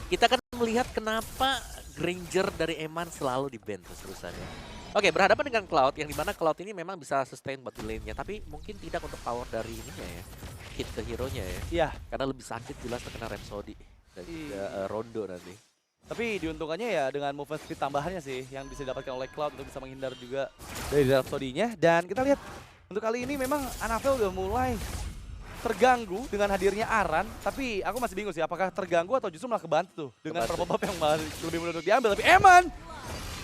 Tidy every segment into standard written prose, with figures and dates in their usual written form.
kita akan melihat kenapa Granger dari Eman selalu di-ban terus-terusannya. Oke, berhadapan dengan Cloud, yang dimana Cloud ini memang bisa sustain buat di lane-nya, tapi mungkin tidak untuk power dari ininya ya, hit ke hero-nya ya. Iya. Karena lebih sakit jelas terkena Rhapsody dan juga Rondo nanti. Tapi diuntungkannya ya dengan movement speed tambahannya sih yang bisa didapatkan oleh Cloud untuk bisa menghindar juga dari Rhapsody-nya. Dan kita lihat untuk kali ini memang Anavel udah mulai terganggu dengan hadirnya Aran. Tapi aku masih bingung sih apakah terganggu atau justru malah kebantu dengan purple buff yang lebih mudah untuk diambil. Tapi Eman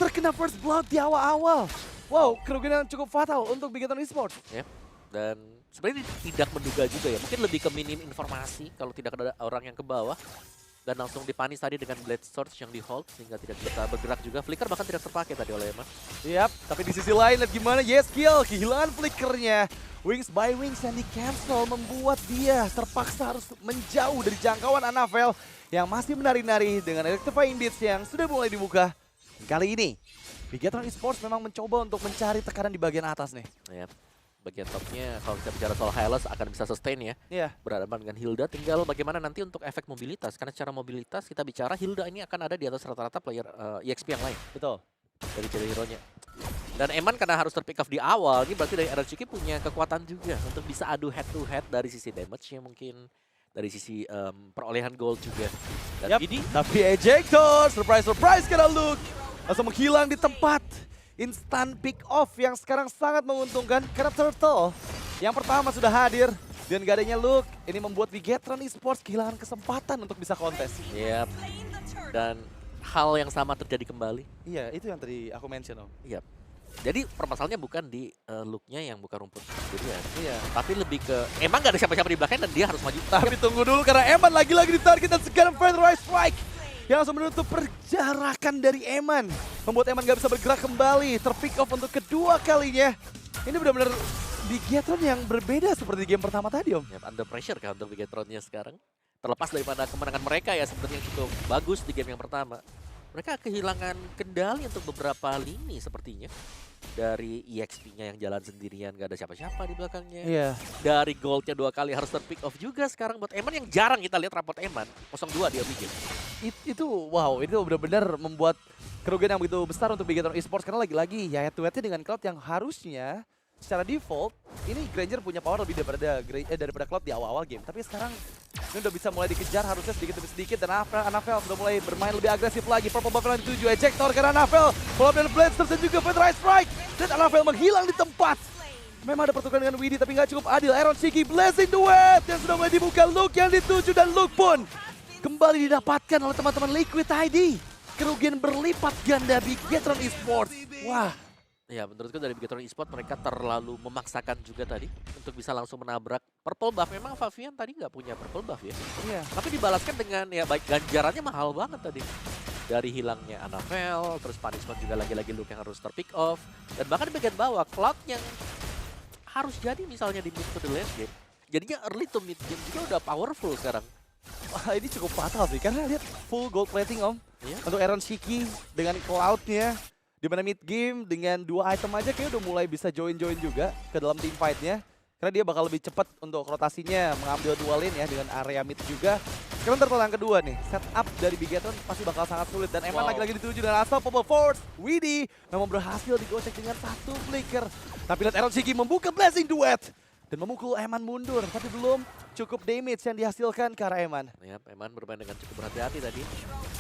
terkena first blood di awal-awal. Wow, kerugian yang cukup fatal untuk Bigetron Esports. Ya, dan sebenarnya tidak menduga juga ya. Mungkin lebih ke minim informasi kalau tidak ada orang yang ke bawah. Dan langsung dipanis tadi dengan Blade Sword yang di hold sehingga tidak bisa bergerak juga. Flicker bahkan tidak terpakai tadi oleh Eman. Yap, tapi di sisi lain lihat gimana Yeskiel kehilangan flickernya. Wings by Wings yang di cancel membuat dia terpaksa harus menjauh dari jangkauan Anavel yang masih menari-nari dengan Electrifying Beats yang sudah mulai dibuka. Kali ini Bigetron Esports memang mencoba untuk mencari tekanan di bagian atas nih. Yap. Bagian topnya kalau kita bicara soal Hylos akan bisa sustain ya. Iya. Berhadapan dengan Hilda, tinggal bagaimana nanti untuk efek mobilitas. Karena secara mobilitas kita bicara Hilda ini akan ada di atas rata-rata player EXP yang lain. Betul. Dari ciri hero-nya. Dan Eman karena harus terpick off di awal, ini berarti dari RRQK punya kekuatan juga untuk bisa adu head to head dari sisi damage-nya mungkin. Dari sisi perolehan gold juga. Dan ini tapi ejector, surprise kena Luke. Langsung menghilang di tempat. Instant pick off yang sekarang sangat menguntungkan karena Turtle yang pertama sudah hadir dan gak adanya Luke. Ini membuat Bigetron Esports kehilangan kesempatan untuk bisa kontes. Yap. Dan hal yang sama terjadi kembali. Iya, itu yang tadi aku mention Om. Iya. Jadi permasalahannya bukan di look-nya yang bukan rumput sendirian. Iya. Tapi lebih ke emang gak ada siapa-siapa di belakangnya dan dia harus maju. Tapi tunggu dulu karena Eman lagi-lagi ditarget dan sekarang Feather Strike yang langsung menutup perjarakan dari Eman. Membuat Eman gak bisa bergerak kembali. Terpick off untuk kedua kalinya. Ini benar-benar Bigetron yang berbeda seperti game pertama tadi Om. Ya, under pressure kan untuk Bigetron-nya sekarang. Terlepas daripada kemenangan mereka ya sebenarnya cukup bagus di game yang pertama. Mereka kehilangan kendali untuk beberapa lini sepertinya. Dari EXP-nya yang jalan sendirian, gak ada siapa-siapa di belakangnya. Iya. Dari gold-nya 2 kali harus terpick off juga sekarang buat Eman yang jarang kita lihat raport Eman. 0-2 dia bikin. Itu wow, itu benar-benar membuat kerugian yang begitu besar untuk Bigetron Esports karena lagi-lagi ya head to head-nya dengan Cloud yang harusnya secara default ini Granger punya power lebih daripada Cloud di awal-awal game. Tapi sekarang ini udah bisa mulai dikejar harusnya sedikit demi sedikit dan Anavel sudah mulai bermain lebih agresif lagi. Purple buff yang dituju ejector karena Anavel follow dan Blades dan juga Feather Strike dan Anavel menghilang di tempat. Memang ada pertukaran dengan Widdy tapi nggak cukup adil. Iron Shiki blessing duet yang sudah mulai dibuka. Luke yang dituju dan Luke pun kembali didapatkan oleh teman-teman Liquid ID. Kerugian berlipat ganda Bigetron Esports. Wah. Ya menurutku dari Bigetron Esports mereka terlalu memaksakan juga tadi untuk bisa langsung menabrak purple buff. Memang Favian tadi nggak punya purple buff ya. Iya. Tapi dibalaskan dengan ya baik ganjarannya mahal banget tadi. Dari hilangnya Anavel, terus punishment juga lagi-lagi Luke yang harus terpick off. Dan bahkan di bagian bawah Cloud yang harus jadi misalnya di mid to the late game. Jadinya early to mid game juga udah powerful sekarang. Wah ini cukup fatal sih karena lihat full gold plating Om. Iya. Untuk Iron Shiki dengan Cloud-nya. Di mana mid game dengan 2 item aja kayak udah mulai bisa join-join juga ke dalam team fight-nya. Karena dia bakal lebih cepat untuk rotasinya mengambil 2 lane ya dengan area mid juga. Sekarang turtle yang kedua nih, setup dari Bigetron pasti bakal sangat sulit. Dan Eman lagi-lagi dituju dengan Unstoppable Force. Widdy memang berhasil digocek dengan 1 flicker. Tapi lihat Iron Shiki membuka Blessing Duet. Dan memukul Eman mundur, tapi belum cukup damage yang dihasilkan ke arah Eman. Ya, Eman bermain dengan cukup berhati-hati tadi.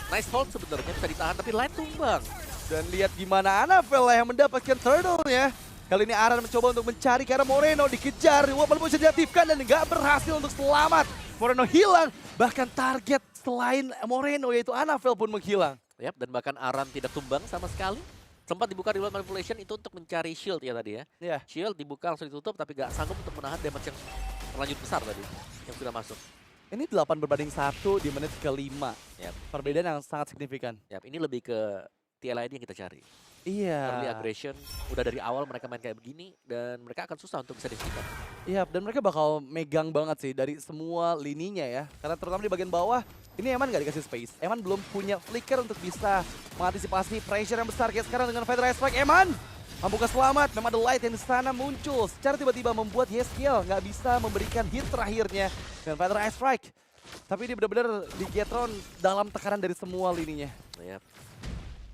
Nice hold sebenarnya bisa ditahan, tapi light tumbang. Dan lihat gimana Anavel yang mendapatkan turtle-nya. Kali ini Aran mencoba untuk mencari karena Moreno dikejar. Walaupun bisa diaktifkan dan nggak berhasil untuk selamat. Moreno hilang, bahkan target selain Moreno yaitu Anavel pun menghilang. Yap, dan bahkan Aran tidak tumbang sama sekali. Sempat dibuka reload manipulation itu untuk mencari shield ya tadi ya. Iya. Shield dibuka langsung ditutup tapi gak sanggup untuk menahan damage yang terlanjut besar tadi. Yang sudah masuk. Ini 8-1 di menit ke-5. Yap. Perbedaan yang sangat signifikan. Yap, ini lebih ke TLID yang kita cari. Iya. Early aggression, udah dari awal mereka main kayak begini dan mereka akan susah untuk bisa dihentikan. Iya, dan mereka bakal megang banget sih dari semua lininya ya. Karena terutama di bagian bawah, ini Eman gak dikasih space. Eman belum punya flicker untuk bisa mengantisipasi pressure yang besar kayak sekarang dengan Feather Strike. Eman mampukah selamat? Memang ada light yang di sana muncul. Secara tiba-tiba membuat Yeskiel gak bisa memberikan hit terakhirnya dengan Feather Strike. Tapi ini benar-benar Bigetron dalam tekanan dari semua lininya. Ya,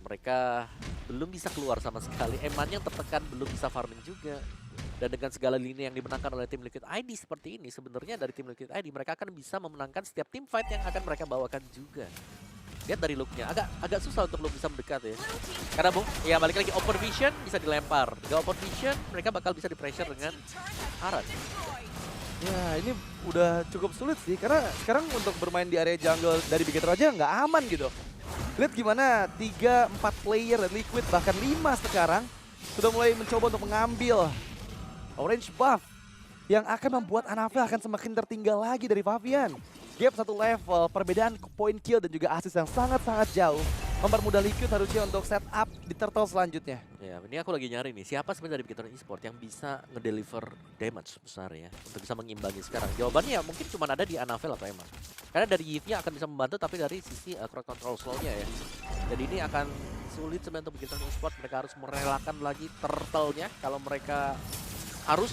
mereka belum bisa keluar sama sekali. Eman yang tertekan belum bisa farming juga. Dan dengan segala lini yang dimenangkan oleh tim Liquid ID seperti ini, sebenarnya dari tim Liquid ID mereka akan bisa memenangkan setiap tim fight yang akan mereka bawakan juga. Lihat dari looknya, agak susah untuk look bisa mendekat ya. Karena ya balik lagi open vision bisa dilempar. Gak open vision mereka bakal bisa di pressure dengan Aran. Ya ini udah cukup sulit sih, karena sekarang untuk bermain di area jungle dari Bigetron aja nggak aman gitu. Lihat gimana 3-4 player dan Liquid bahkan 5 sekarang sudah mulai mencoba untuk mengambil orange buff yang akan membuat Anavel akan semakin tertinggal lagi dari Favian. Gap 1 level, perbedaan point kill dan juga assist yang sangat-sangat jauh mempermudah Liquid harusnya untuk setup di turtle selanjutnya. Ya, ini aku lagi nyari nih, siapa sebenarnya dari Bigetron Esports yang bisa ngedeliver damage besar ya, untuk bisa mengimbangi sekarang. Jawabannya ya mungkin cuma ada di Anavel atau Eman. Karena dari Yves-nya akan bisa membantu, tapi dari sisi crowd control slow-nya ya. Jadi ini akan sulit sebenarnya untuk Bigetron Esports, mereka harus merelakan lagi turtle-nya kalau mereka harus.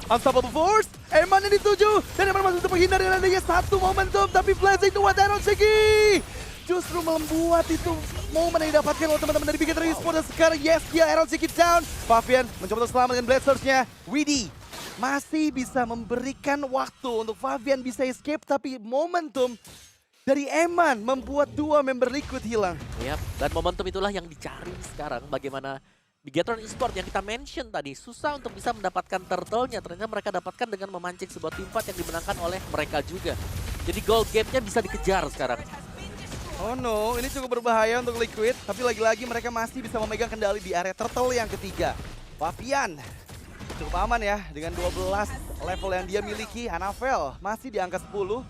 Unstoppable Force, Eman yang dituju, dan Eman masih untuk menghindar dengan adanya satu momentum, tapi blessing to Aaron Siki justru membuat itu momen yang didapatkan oleh teman-teman dari Bigetron Esports. Dan sekarang yes, dia Aaron Siki down. Favian mencoba untuk selamat dengan Blade Surge-nya. Widhi masih bisa memberikan waktu untuk Favian bisa escape, tapi momentum dari Eman membuat 2 member Liquid hilang. Yap, dan momentum itulah yang dicari sekarang. Bagaimana Bigetron Esports yang kita mention tadi susah untuk bisa mendapatkan turtle-nya. Ternyata mereka dapatkan dengan memancing sebuah tim fight yang dimenangkan oleh mereka juga. Jadi gold gap-nya bisa dikejar sekarang. Oh no, ini cukup berbahaya untuk Liquid. Tapi lagi-lagi mereka masih bisa memegang kendali di area turtle yang ketiga. Favian cukup aman ya dengan 12 level yang dia miliki. Anavel masih di angka 10.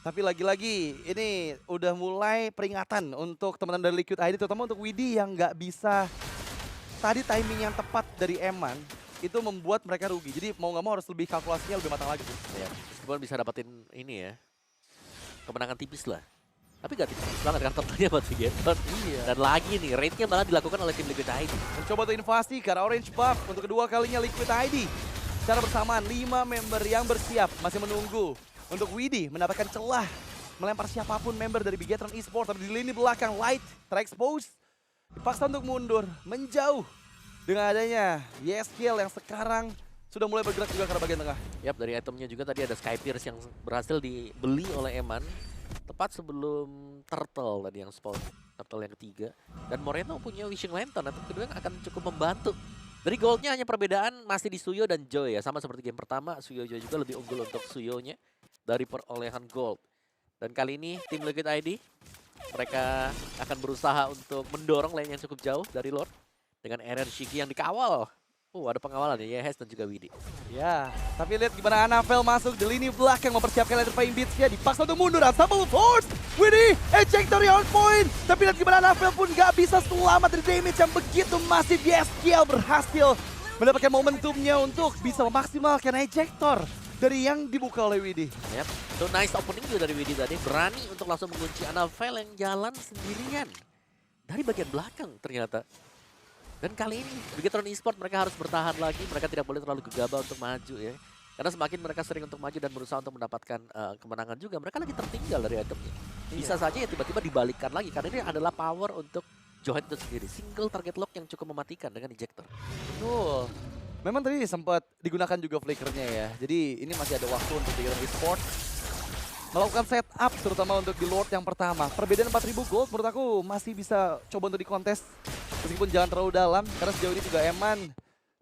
Tapi lagi-lagi ini udah mulai peringatan untuk teman-teman dari Liquid ID, terutama untuk Widhi yang nggak bisa. Tadi timing yang tepat dari Eman itu membuat mereka rugi. Jadi mau nggak mau harus lebih kalkulasinya lebih matang lagi. Ya, meskipun bisa dapetin ini ya, kemenangan tipis lah. Tapi gak tipis banget kan turtle-nya buat Bigetron. Iya. Dan lagi nih, raid-nya malah dilakukan oleh tim Liquid ID. Mencoba untuk invasi ke arah orange buff untuk kedua kalinya Liquid ID. Secara bersamaan 5 member yang bersiap masih menunggu untuk Widhi mendapatkan celah melempar siapapun member dari Bigetron Esports. Tapi di lini belakang Light terexpose, dipaksa untuk mundur, menjauh dengan adanya Yeskiel yang sekarang sudah mulai bergerak juga ke arah bagian tengah. Yap, dari itemnya juga tadi ada Sky Pierce yang berhasil dibeli oleh Eman. Tepat sebelum turtle tadi yang spawn, turtle yang ketiga. Dan Moreno punya Wishing Lantern, atau kedua yang akan cukup membantu. Dari goldnya hanya perbedaan masih di Suyo dan Joy ya. Sama seperti game pertama, Suyo Joy juga lebih unggul untuk Suyo-nya dari perolehan gold. Dan kali ini tim Liquid ID, mereka akan berusaha untuk mendorong lane yang cukup jauh dari Lord. Dengan Eren Shiki yang dikawal. Ada pengawalan ya, Yehes dan juga Widhi. Ya, tapi lihat gimana Anavel masuk di lini belakang mempersiapkan Electrifying Beats-nya. Dipaksa untuk mundur, Unstoppable Force! Widhi, ejectory on point! Tapi lihat gimana Anavel pun gak bisa selamat dari damage yang begitu masif. Yeskiel berhasil mendapatkan momentumnya untuk bisa memaksimalkan ejector dari yang dibuka oleh Widhi. Yep. So nice opening juga dari Widhi tadi. Berani untuk langsung mengunci Anavel yang jalan sendirian. Dari bagian belakang ternyata. Dan kali ini Bigetron Esports mereka harus bertahan lagi, mereka tidak boleh terlalu gegabah untuk maju ya. Karena semakin mereka sering untuk maju dan berusaha untuk mendapatkan kemenangan juga, mereka lagi tertinggal dari itemnya. Bisa saja ya tiba-tiba dibalikkan lagi, karena ini adalah power untuk Johan itu sendiri. Single target lock yang cukup mematikan dengan ejector. Betul. Memang tadi sempat digunakan juga flickernya ya. Jadi ini masih ada waktu untuk Bigetron Esports melakukan setup terutama untuk di Lord yang pertama. Perbedaan 4.000 gold menurut aku masih bisa coba untuk dikontes. Meskipun jangan terlalu dalam, karena sejauh ini juga Eman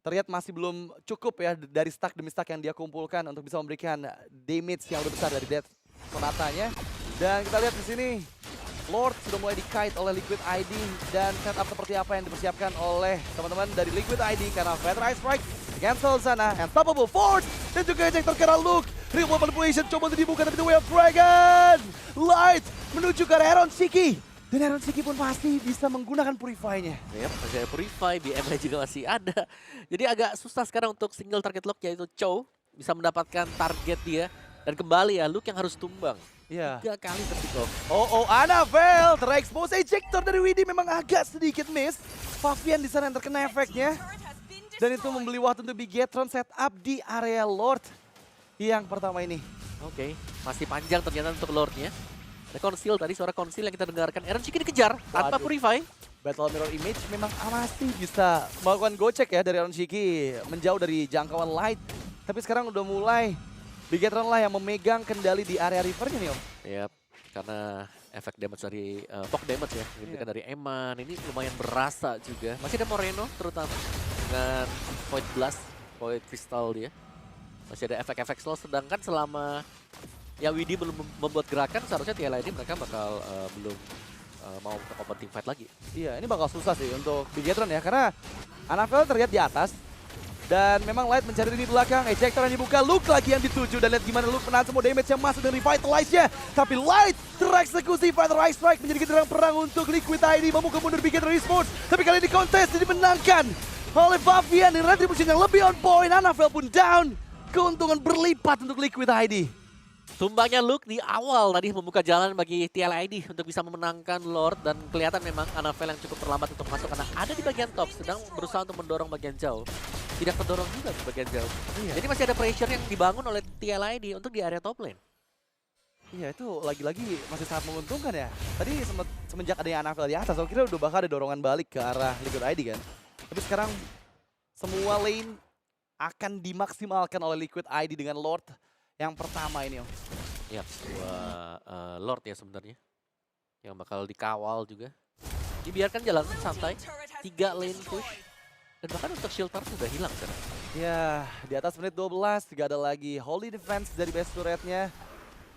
terlihat masih belum cukup ya dari stack demi stack yang dia kumpulkan untuk bisa memberikan damage yang lebih besar dari Death Sonatanya. Dan kita lihat di sini, Lord sudah mulai di-kite oleh Liquid ID dan setup seperti apa yang dipersiapkan oleh teman-teman dari Liquid ID karena Feather Ice Strike cancel sana, Unstoppable Force dan juga ejector ke arah Luke. Real Manipulation coba untuk dibuka tapi The Way of Dragon. Light menuju ke arah Aaron Siki. Dan Aaron Siki pun pasti bisa menggunakan Purify-nya. Yep, masih ada Purify, BM-nya juga masih ada. Jadi agak susah sekarang untuk single target lock yaitu Chow bisa mendapatkan target dia. Dan kembali ya, Luke yang harus tumbang. Iya. 3 kali terpick off. Anavel terexpose ejector dari Widhi memang agak sedikit miss. Favian di sana yang terkena efeknya. Dan itu membeli waktu untuk Bigetron setup di area Lord yang pertama ini. Oke, masih panjang ternyata untuk Lordnya. Ada konsil tadi, suara konsil yang kita dengarkan. Aaron Shiki dikejar tanpa Waduh. Purify. Battle Mirror Image memang masih bisa melakukan gocek ya dari Aaron Shiki, menjauh dari jangkauan Light. Tapi sekarang udah mulai Bigetron lah yang memegang kendali di area rivernya nih Om. Yap, karena efek damage dari poke damage ya, diberikan dari Eman. Ini lumayan berasa juga. Masih ada Moreno terutama dengan Void Blast, Void Crystal dia. Masih ada efek-efek slow, sedangkan selama ya Widi belum membuat gerakan, seharusnya TLA ini mereka bakal belum mau untuk open team fight lagi. Iya, ini bakal susah sih untuk Bigetron ya, karena Anafel terlihat di atas. Dan memang Light mencari di belakang, ejector yang dibuka, Luke lagi yang dituju. Dan lihat gimana Luke menahan semua damage yang masuk dan revitalize-nya. Tapi Light tereksekusi, Fighter Ice Strike menjadi genderang perang untuk Liquid ID. Membuka mundur Bigetron Esports, tapi kali ini kontes dimenangkan oleh Fabian dengan retribution yang lebih on point. Anafel pun down, keuntungan berlipat untuk Liquid ID. Tumbangnya Luke di awal tadi membuka jalan bagi TLID untuk bisa memenangkan Lord, dan kelihatan memang Anafel yang cukup terlambat untuk masuk karena ada di bagian top sedang berusaha untuk mendorong bagian jauh. Tidak terdorong juga ke bagian jauh. Iya. Jadi masih ada pressure yang dibangun oleh TLID untuk di area top lane. Iya, itu lagi-lagi masih sangat menguntungkan ya. Tadi semenjak adanya Anafel di atas, aku kira udah bakal ada dorongan balik ke arah Liquid ID kan. Tapi sekarang semua lane akan dimaksimalkan oleh Liquid ID dengan Lord yang pertama ini Om. Ya, dua Lord ya sebenarnya yang bakal dikawal juga. Dibiarkan jalan santai, 3 lane push, dan bahkan untuk shield turret sudah hilang sekarang. Ya, di atas menit 12 juga ada lagi Holy Defense dari best turretnya.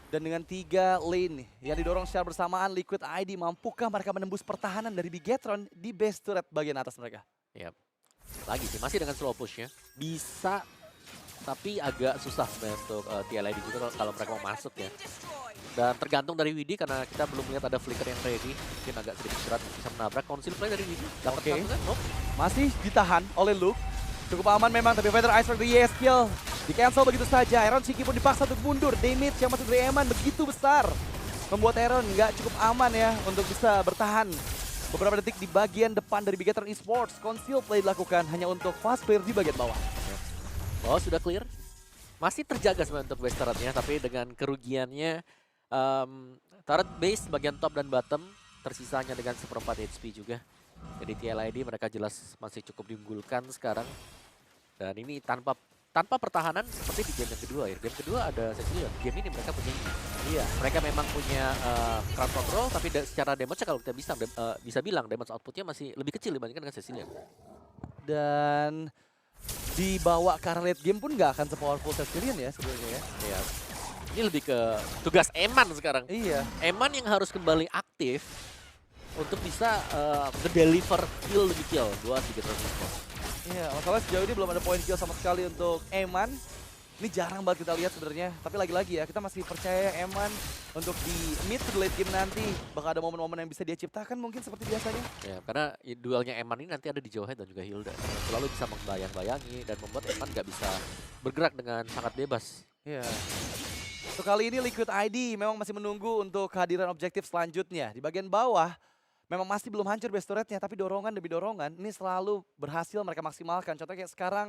Dan dengan 3 lane yang didorong secara bersamaan, Liquid ID mampukah mereka menembus pertahanan dari Bigetron di best turret bagian atas mereka? Ya, lagi sih masih dengan slow push-nya bisa, tapi agak susah sebenarnya untuk TLID juga kalau mereka mau masuk ya. Dan tergantung dari Widi karena kita belum lihat ada flicker yang ready, mungkin agak sedikit berat bisa menabrak. Conceal play dari Widi, dapat Oke. satu kan? Nope. Masih ditahan oleh Luke. Cukup aman memang, tapi Fighter Ice Strike dari Yeskill di cancel begitu saja. Aaron Shiki pun dipaksa untuk mundur. Damage yang masuk dari Eman begitu besar, membuat Aaron nggak cukup aman ya untuk bisa bertahan beberapa detik di bagian depan dari Bigetron Esports. Conceal play dilakukan hanya untuk fast player di bagian bawah. Oh, sudah clear. Masih terjaga sebenarnya untuk base turretnya, tapi dengan kerugiannya turret base bagian top dan bottom tersisanya dengan 1/4 HP juga. Jadi TLID mereka jelas masih cukup diunggulkan sekarang. Dan ini tanpa pertahanan seperti di game yang kedua ya. Game kedua ada Cecilion. Game ini mereka punya iya, mereka memang punya crowd control, tapi secara damage kalau kita bisa bilang damage outputnya masih lebih kecil dibandingkan dengan Cecilion. Dan dibawa ke arah late game pun nggak akan se-powerful Cecilion ya sebenarnya ya. Iya. Ini lebih ke tugas Eman sekarang. Iya. Eman yang harus kembali aktif untuk bisa nge-deliver kill demi kill buat Bigetron Esports. Iya, masalah sejauh ini belum ada point kill sama sekali untuk Eman. Ini jarang banget kita lihat sebenarnya. Tapi lagi-lagi ya, kita masih percaya Eman untuk di mid to late game nanti bakal ada momen-momen yang bisa dia ciptakan mungkin seperti biasanya. Ya, karena duelnya Eman ini nanti ada di Jawhead dan juga Hilda. Selalu bisa membayang-bayangi dan membuat Eman nggak bisa bergerak dengan sangat bebas. Iya. Untuk kali ini Liquid ID memang masih menunggu untuk kehadiran objektif selanjutnya. Di bagian bawah memang masih belum hancur base turretnya, tapi dorongan demi dorongan ini selalu berhasil mereka maksimalkan. Contohnya kayak sekarang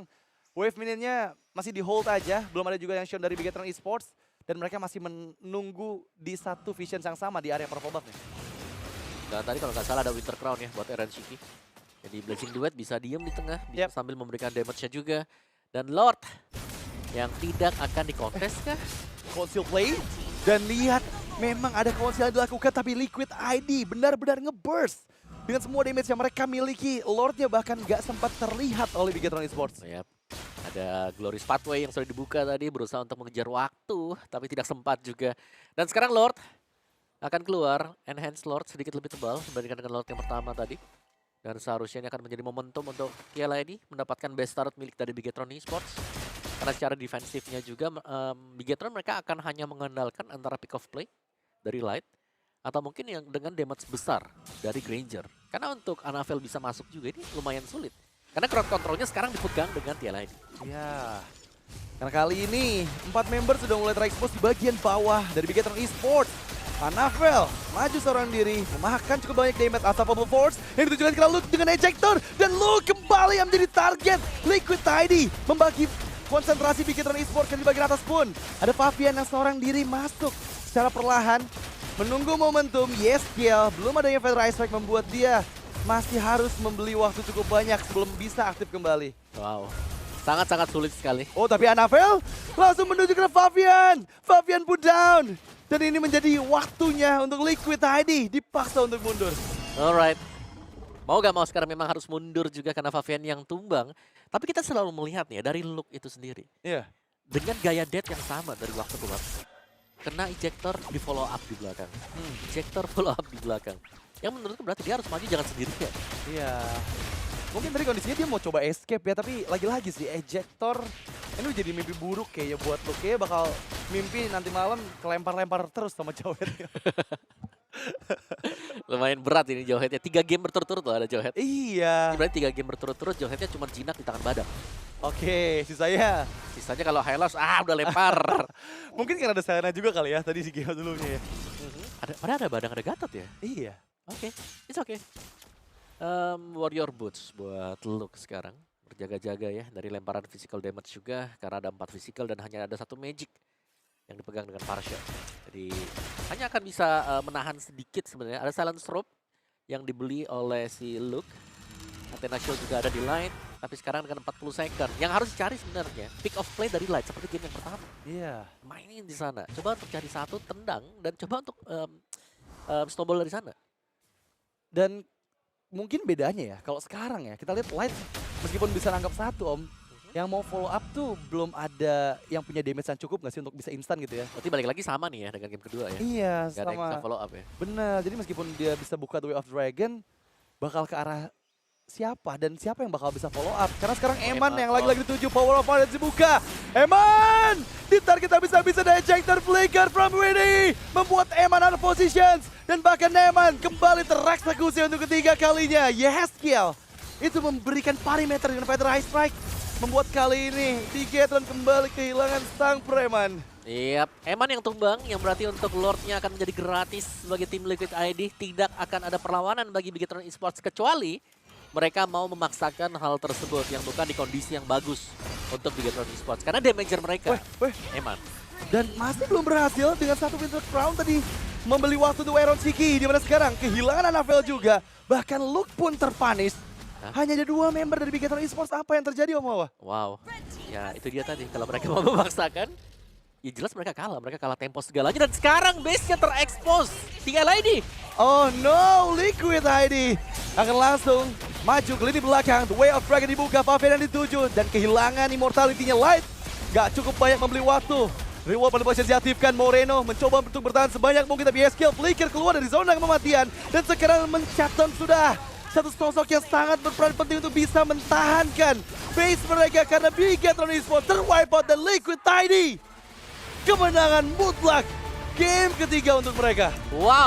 wave minute-nya masih di hold aja, belum ada juga yang shown dari Bigetron Esports, dan mereka masih menunggu di satu vision yang sama di area purple buff nih. Dan tadi kalau nggak salah ada Winter Crown ya buat Aaron Shiki. Jadi Blazing Duet bisa diem di tengah, bisa sambil memberikan damage-nya juga. Dan Lord yang tidak akan dikontes kah? Conceal play, dan lihat memang ada conceal yang dilakukan, tapi Liquid ID benar-benar ngeburst dengan semua damage yang mereka miliki. Lordnya bahkan nggak sempat terlihat oleh Bigetron Esports. Yap. Ada Glorious Pathway yang sudah dibuka tadi, berusaha untuk mengejar waktu, tapi tidak sempat juga. Dan sekarang Lord akan keluar, Enhanced Lord sedikit lebih tebal dibandingkan dengan Lord yang pertama tadi. Dan seharusnya ini akan menjadi momentum untuk TLID mendapatkan best start milik dari Bigetron Esports. Karena secara defensifnya juga Bigetron mereka akan hanya mengandalkan antara pick of play dari Light atau mungkin yang dengan damage besar dari Granger. Karena untuk Anafel bisa masuk juga ini lumayan sulit. Karena crowd controlnya sekarang dipegang dengan TLID. Ya, karena kali ini 4 member sudah mulai terekspos di bagian bawah dari Bigetron Esports. Anafel maju seorang diri, memakan cukup banyak damage. Unstoppable Force yang ditujukan ke Luke dengan ejector, dan Luke kembali yang menjadi target. Liquid ID membagi konsentrasi Bigetron Esports di bagian atas pun. Ada Fabian yang seorang diri masuk secara perlahan. Menunggu momentum, YesKill, belum adanya Feather Ice Strike membuat dia masih harus membeli waktu cukup banyak sebelum bisa aktif kembali. Wow, sangat-sangat sulit sekali. Oh, tapi Anavel langsung menuju ke Fabian. Fabian pun down. Dan ini menjadi waktunya untuk Liquid ID dipaksa untuk mundur. Alright. Mau gak mau sekarang memang harus mundur juga karena Fabian yang tumbang. Tapi kita selalu melihat nih ya, dari look itu sendiri. Iya. Dengan gaya dead yang sama dari waktu ke waktu. Kena ejector di follow up di belakang. Ejector follow up di belakang. Yang menurutku berarti dia harus maju jangan sendirian. Iya. Mungkin tadi kondisinya dia mau coba escape ya, tapi lagi-lagi sih ejector ini jadi mimpi buruk kayaknya buat lo. Kayaknya bakal mimpi nanti malam kelempar-lempar terus sama Jawhead. Lumayan berat ini Jawheadnya. 3 game berturut-turut loh ada Jawhead. Iya. Ini berarti 3 game berturut-turut Jawheadnya cuma jinak di tangan badak. Oke, sisanya. Sisanya kalau Hylos, udah lempar. Mungkin karena ada Serena juga kali ya tadi si game dulunya ya. Padahal ada badang, ada Gatot ya? Iya. Oke, it's okay. Warrior Boots buat Luke sekarang. Berjaga-jaga ya dari lemparan physical damage juga. Karena ada 4 physical dan hanya ada 1 magic yang dipegang dengan Partial. Jadi hanya akan bisa menahan sedikit sebenarnya. Ada Silence Rope yang dibeli oleh si Luke. Athena Shield juga ada di Light. Tapi sekarang dengan 40 second. Yang harus dicari sebenarnya pick of play dari Light seperti game yang pertama. Iya. Mainin di sana. Coba untuk cari 1, tendang. Dan coba untuk snowball dari sana. Dan mungkin bedanya ya, kalau sekarang ya, kita lihat Light meskipun bisa nangkap 1 Om, yang mau follow up tuh belum ada yang punya damage yang cukup nggak sih untuk bisa instan gitu ya? Berarti balik lagi sama nih ya dengan game kedua ya. Iya, Gak ada yang bisa sama. follow up ya. Bener, jadi meskipun dia bisa buka The Way of Dragon, bakal ke arah siapa dan siapa yang bakal bisa follow up? Karena sekarang Eman yang lagi-lagi dituju Power of Violence dibuka. Eman! Ditarik kita bisa ada ejector flicker from Winnie. Membuat Eman out of positions. Dan bahkan Eman kembali tereksekusi untuk ketiga kalinya. YesKill. Itu memberikan perimeter dengan Feather Ice Strike. Membuat kali ini Bigetron kembali kehilangan sang preman. Yap, Eman yang tumbang, yang berarti untuk Lordnya akan menjadi gratis bagi tim Liquid ID. Tidak akan ada perlawanan bagi Bigetron Esports kecuali mereka mau memaksakan hal tersebut yang bukan di kondisi yang bagus untuk Bigetron Esports. Karena damager mereka, Eman. Dan masih belum berhasil dengan 1 Winter Crown tadi. Membeli waktu untuk Iron Siki, di mana sekarang kehilangan Anavel juga. Bahkan Luke pun terpanis. Hanya ada 2 member dari Bigetron Esports. Apa yang terjadi Om Wawa? Wow, ya itu dia tadi. Kalau mereka mau memaksakan, ya jelas mereka kalah. Mereka kalah tempo segalanya dan sekarang base-nya terekspos. Tinggal ID. Oh no, Liquid ID akan langsung maju ke lini belakang. The Way of Dragon dibuka, Fabian yang dituju. Dan kehilangan immortality-nya Light. Gak cukup banyak membeli waktu. Reward pada posisi diaktifkan, Moreno mencoba untuk bertahan sebanyak mungkin. Tapi YesKill flicker keluar dari zona kematian. Dan sekarang mencatat sudah satu sosok yang sangat berperan penting untuk bisa mentahankan base mereka. Karena Bigetron Esports terwipe out dan Liquid ID kemenangan mutlak game ketiga untuk mereka. Wow.